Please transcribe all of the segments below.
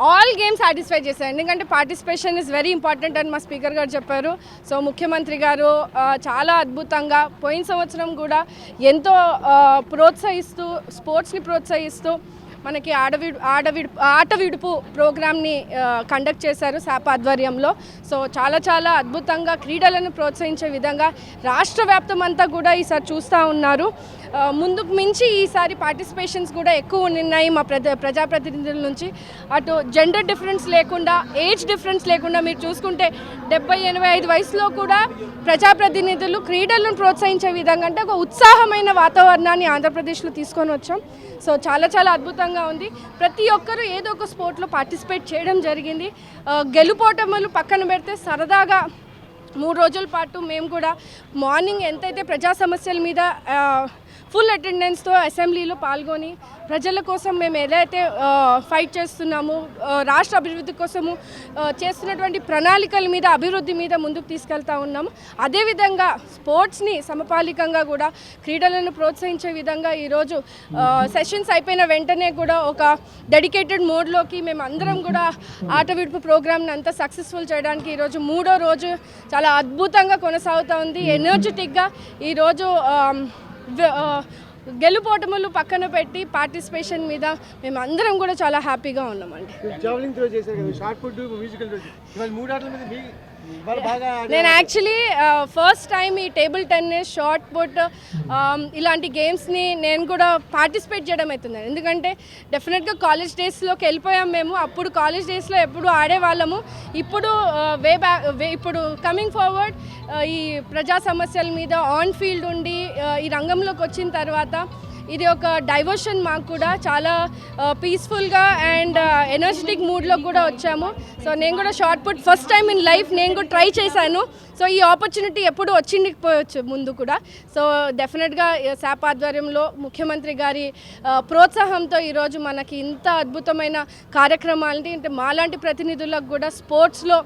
All games satisfy చేశారు, ఎందుకంటే participation is very important అని మా స్పీకర్ గారు చెప్పారు. సో ముఖ్యమంత్రి గారు చాలా అద్భుతంగా పోయిన సంవత్సరం కూడా ఎంతో ప్రోత్సహిస్తూ స్పోర్ట్స్ని ప్రోత్సహిస్తూ మనకి ఆట విడుపు ప్రోగ్రామ్ని కండక్ట్ చేశారు శాప్ ఆధ్వర్యంలో. సో చాలా చాలా అద్భుతంగా క్రీడలను ప్రోత్సహించే విధంగా రాష్ట్ర వ్యాప్తం అంతా కూడా ఈసారి చూస్తూ ఉన్నారు. ముందుకు మించి ఈసారి పార్టిసిపేషన్స్ కూడా ఎక్కువ ఉన్నాయి మా ప్రజాప్రతినిధుల నుంచి. అటు జెండర్ డిఫరెన్స్ లేకుండా, ఏజ్ డిఫరెన్స్ లేకుండా మీరు చూసుకుంటే 70-85 వయసులో కూడా ప్రజాప్రతినిధులు క్రీడలను ప్రోత్సహించే విధంగా అంటే ఒక ఉత్సాహమైన వాతావరణాన్ని ఆంధ్రప్రదేశ్లో తీసుకొని వచ్చాం. సో చాలా చాలా అద్భుతంగా ఉంది. ప్రతి ఒక్కరూ ఏదో ఒక స్పోర్ట్లో పార్టిసిపేట్ చేయడం జరిగింది. గెలుపోటములు పక్కన పెడితే సరదాగా 3 రోజుల పాటు మేము కూడా మార్నింగ్ ఎంతైతే ప్రజా సమస్యల మీద ఫుల్ అటెండెన్స్తో అసెంబ్లీలో పాల్గొని ప్రజల కోసం మేము ఏదైతే ఫైట్ చేస్తున్నామో, రాష్ట్ర అభివృద్ధి కోసము చేస్తున్నటువంటి ప్రణాళికల మీద, అభివృద్ధి మీద ముందుకు తీసుకెళ్తా ఉన్నాము. అదేవిధంగా స్పోర్ట్స్ని సమపాలికంగా కూడా క్రీడలను ప్రోత్సహించే విధంగా ఈరోజు సెషన్స్ అయిపోయిన వెంటనే కూడా ఒక డెడికేటెడ్ మోడ్లోకి మేము అందరం కూడా ఆట విడుపు ప్రోగ్రామ్ని అంతా సక్సెస్ఫుల్ చేయడానికి ఈరోజు 3వ రోజు చాలా అద్భుతంగా కొనసాగుతూ ఉంది. ఎనర్జెటిక్గా ఈరోజు గెలుపోటములు పక్కన పెట్టి పార్టిసిపేషన్ మీద మేము అందరం కూడా చాలా హ్యాపీగా ఉన్నామండి. నేను యాక్చువల్లీ ఫస్ట్ టైం ఈ టేబుల్ టెన్నిస్, షార్ట్ పుట్ ఇలాంటి గేమ్స్ని నేను కూడా పార్టిసిపేట్ చేయడం అవుతుంది. ఎందుకంటే డెఫినెట్గా కాలేజ్ డేస్లోకి వెళ్ళిపోయాం మేము. అప్పుడు కాలేజ్ డేస్లో ఎప్పుడు ఆడేవాళ్ళము. ఇప్పుడు ఇప్పుడు కమింగ్ ఫార్వర్డ్ ఈ ప్రజా సమస్యల మీద ఆన్ ఫీల్డ్ ఉండి ఈ రంగంలోకి వచ్చిన తర్వాత ఇది ఒక డైవర్షన్. మాకు కూడా చాలా పీస్ఫుల్గా అండ్ ఎనర్జెటిక్ మూడ్లో కూడా వచ్చాము. సో నేను కూడా shot put first time in life నేను కూడా ట్రై చేశాను. సో ఈ ఆపర్చునిటీ ఎప్పుడు వచ్చిండిపోవచ్చు ముందు కూడా. సో డెఫినెట్గా శాప్ ఆధ్వర్యంలో ముఖ్యమంత్రి గారి ప్రోత్సాహంతో ఈరోజు మనకి ఇంత అద్భుతమైన కార్యక్రమాలని అంటే మాలాంటి ప్రతినిధులకు కూడా స్పోర్ట్స్లో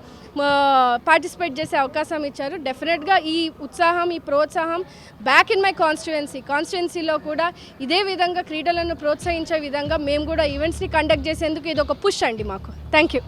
పార్టిసిపేట్ చేసే అవకాశం ఇచ్చారు. డెఫినెట్గా ఈ ఉత్సాహం, ఈ ప్రోత్సాహం బ్యాక్ ఇన్ మై కాన్స్టిట్యుయెన్సీలో కూడా ఇదే విధంగా క్రీడలను ప్రోత్సహించే విధంగా మేము కూడా ఈవెంట్స్ని కండక్ట్ చేసేందుకు ఇది ఒక పుష్ అండి మాకు. Thank you.